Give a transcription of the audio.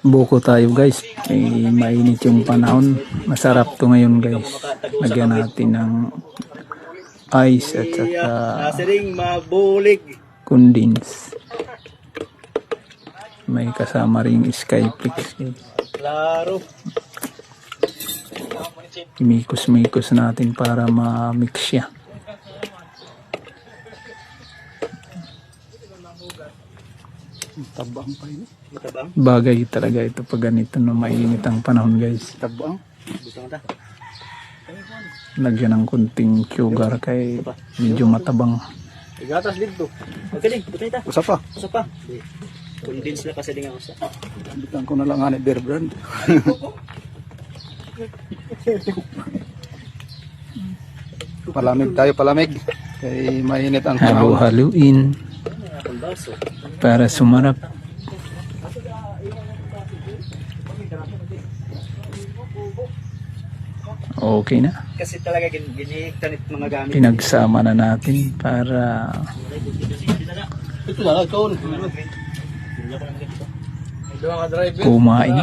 buko tayo guys. Mainit yung panahon. Masarap to ngayon guys. Lagyan natin ng ice at saka Nasiring mabulig. condense. May kasama ring Skyflix guys. Klaro. Imikos-mikos natin para ma-mix siya. Tabang pa yun. Tabang? Bagay talaga ito pag ganito na mainit ang panahon guys. Tabang? Butang ta. Lagyan ng kunting sugar kay medyo matabang. Igatas dito. Okay din, butang ta. Usa pa. Usa pa. Condense na kasi din nga usa. Bitan ko na lang ani Bear Brand. Palamig tayo, palamig. Kay mainit ang panahon. Halo-haluin Ang baso. para sumarap. Okay na. Kasi talaga giniiktan it mga gamit. Pinagsama na natin para Ito na lang, ikaw. kumain.